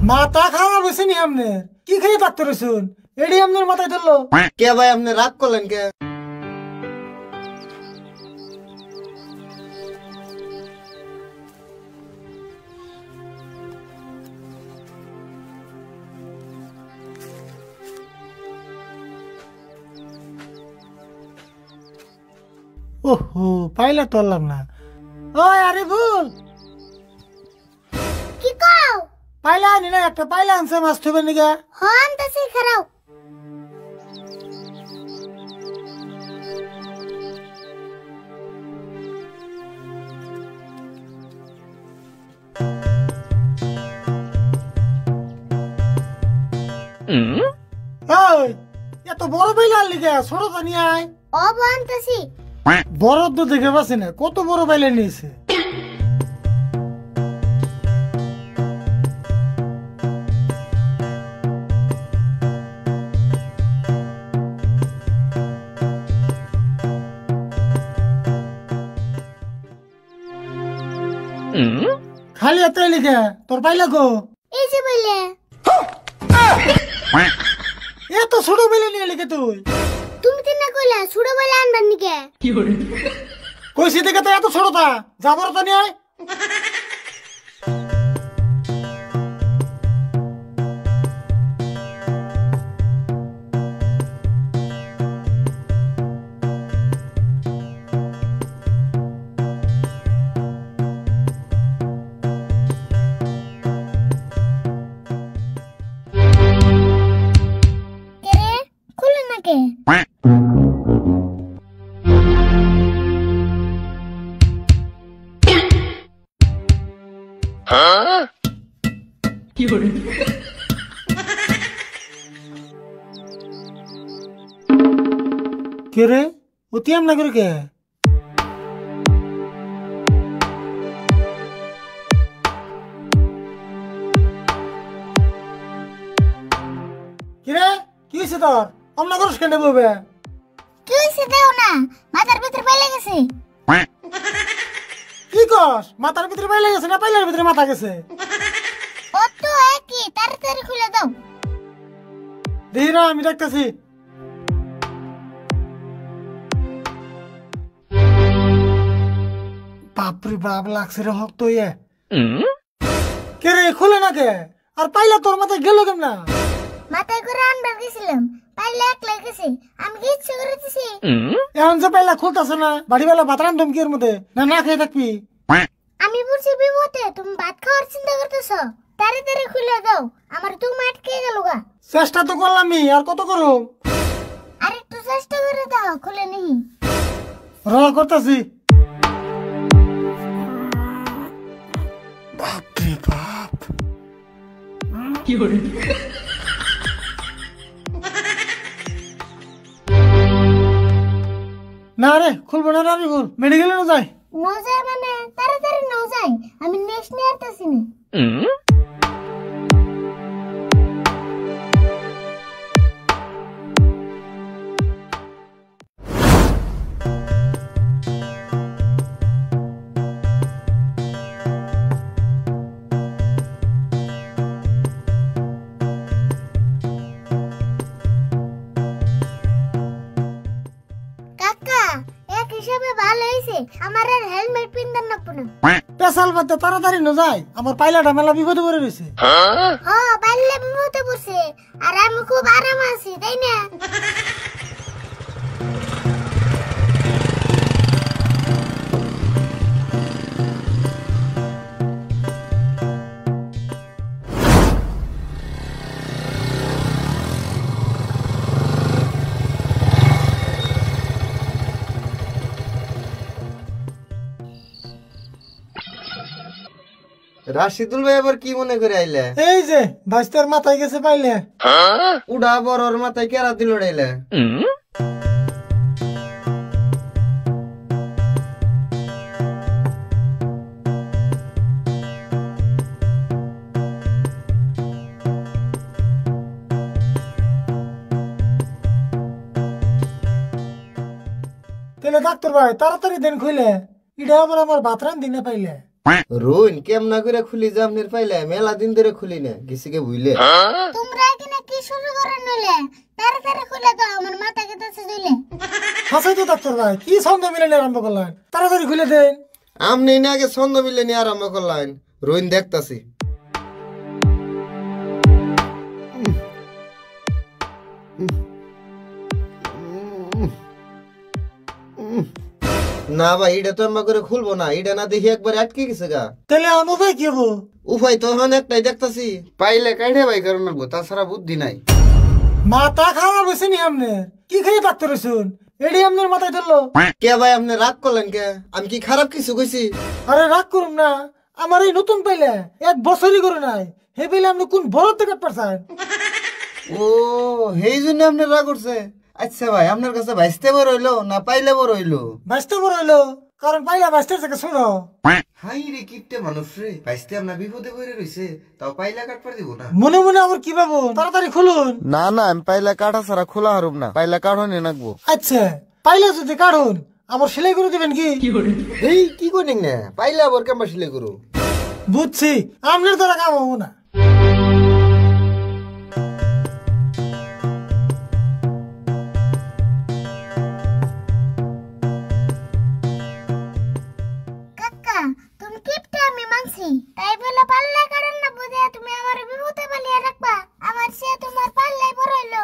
মাথা খাওয়া বেশি নি আমনে কি খেয়ে ডাক্তার শুন এডি আমনের মাথায় ধরলো কে ভাই আপনি রাগ করলেন কে? ওহো পাইলা তোরলাম না ওই আরে ভুল কি কও পাইলা আনি না একটা পাইলা আনছে মাছ থইবেন নিগা হন তাসি খারাও ওই এত বড় পাইলা লিগা ছোট তো নিয়ে আয় ও বন তাসি বড় তো দেখে পাচ্ছি না কত বড় পাইলা নিয়েছে খালি এত লিখে তোর পাইলা গো এই যে বলে এত ছোট পাইলা নিয়ে লিখে তুই তুমি তো না কইলা ছোট বলে আনবার নিকে কইছি দেখে তো এত ছোটটা যাবর তো নিয়ে আয় কে খুলে নাকে কে রে অতি আম না করে কে কিরে কি হয়েছে তোর অমনা করস কেন বলবে কি হইছে দেও না মাথার ভিতর পাইলা গেছে কি কস মাথার ভিতরে পাইলা গেছে না পাইলার ভিতরে মাথা গেছে ও তো একই তাড়াতাড়ি খুলে দাও দেখি না আমি দেখতেছি বাপরে বাপ লাগছে রে হক তো ইয়ে কে রে খুলে না কে আর পাইলা তোর মাথায় গেল কেন না মাথায় করে আনবার গেছিলাম পাইলা একলা গেছে আমি কি ইচ্ছে করে দিছি এখন যে পাইলা খুলতেছে না বাড়ি বেলা ভাত রান্ধম কি এর মধ্যে না না খেয়ে থাকবি আমি বুঝছি বিপদে তুমি ভাত খাওয়ার চিন্তা করতেছো তাড়াতাড়ি খুলে দাও আমার তো আটকে গেল গা চেষ্টা তো করলামই আর কত করো আর একটু চেষ্টা করে দাও খুলে নি র করতেছি বাপরে বাপ না রে খুলবো না রে খুল মেডিকেলে না যাই ন যায় মানে তাড়াতাড়ি ন যায় আমি নেক্সট নিয়ে আসতেছি না কাকা এক হিসাবে ভালো হয়েছে আমার আর হেলমেট পিনতেন না পুরো পেশাল বাদে তাড়াতাড়ি না যাই আমার পাইলাটা মেলা বিপদে পড়ে রয়েছে হ্যাঁ পারলে বিপদে পড়ছে আর আমি খুব আরাম আছি তাই না রাশিদুল ভাই আবার কি মনে করে আইলে? এই যে ভাইস্তার মাথায় গেছে পাইলে উড়া বড়র মাথায় কেরা দিল উড়াইলে? তাহলে ডাক্তার ভাই তাড়াতাড়ি দেন খুলে এটা আবার আমার বাতরান দিনে পাইলে রোন কেমনা করে খুলি যে আপনার পাইলে মেলা দিন ধরে খুলি না গেছিকে বুঝলে তোমরা এখানে কি শুরু করে নিলে তাড়াতাড়ি খুলে দাও আমার মাথা কেটেছে দিলে হাসাই তো ডাক্তার ভাই কি ছন্দ মিলানি আরম্ভ করলেন তাড়াতাড়ি খুলে দেন আপনি না আগে ছন্দ মিলে নিয়ে আরম্ভ করলেন রোন দেখতাছি না ভাই এটা তো এমন করে খুলবো না এটা না দেখি একবার আটকে গেছে গা তাহলে আমার ভাই কি হবো উপায় তো এখন একটাই দেখতাছি পাইলে কাইডে ভাই কারণ লাগবো তাছাড়া বুদ্ধি নাই মাথা খারাপ হয়েছে নি আপনার কি খেয়ে ডাক্তার শুন এডি আপনার মাথায় ধরলো কে ভাই আপনি রাগ করলেন কে আমি কি খারাপ কিছু কইছি আরে রাগ করুন না আমার এই নতুন পাইলে 1 বছরই করে নাই হে পেলে আপনি কোন বড় থেকে পারছেন ও সেই জন্য আপনি রাগ করছে আচ্ছা ভাই আপনার কাছে ভাইস্তে বড় হইলো না পাইলে বড় হইলো বাঁচতে বড় হইলো কারণ পাইলে বাঁচতে থেকে শুনো হাই রে কিপটে মানুষ রে ভাইস্তে আপনার বিপদে পড়ে রইছে তাও পাইলা কাটপার দিব না মনে মনে আবার কি ভাবো তাড়াতাড়ি খুলুন না না আমি পাইলা কাটা ছাড়া খোলা হারুম না পাইলা কাঠনে নাকবো আচ্ছা পাইলে যদি কাটুন আবার সেলাই করে দিবেন কি এই কি করেন না পাইলা আবার কেমন সিলে করো বুঝছি আপনার দ্বারা কাম হবো না কাকা তুমি কিপটা আমি মানছি তাই বলে পাল্লা কারণ না বুঝে তুমি আমার বিপদে পালিয়ে রাখবা আমার সে তোমার পাল্লাই বড় হইলো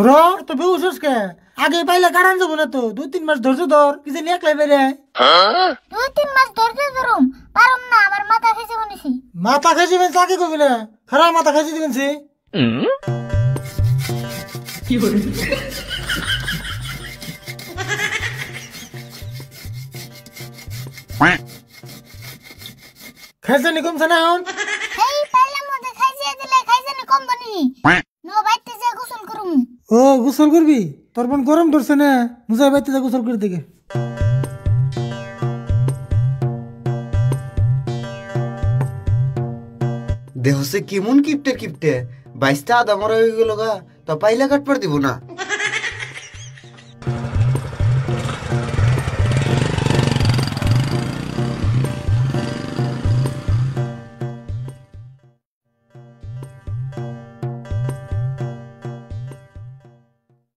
র তো বেউসস কে আগে পাইলে কাটান যাবো না তো 2-3 মাস ধৈর্য ধর কি জানি একলাই বেরে 2-3 মাস ধৈর্য ধরুম পারুম না আমার মাথা খেছে বনিছি মাথা খাইছি বেন চাকে কবি না খারাপ মাথা খাইছি দিবেন সে খাইছে নি কমছে না এখন এই পাল্লার মধ্যে খাইছে দিলে খাইছে না কম বনি নো বাইতে যে গোসল করুম ও গোসল করবি তোর বোন গরম ধরছে না মুজাই বাইতে যা গোসল করে দিকে দেহসে কেমন কিপটে কিপটে বাইশটা আদা মরা হয়ে গেল গা তা পাইলা কাটপার দিব না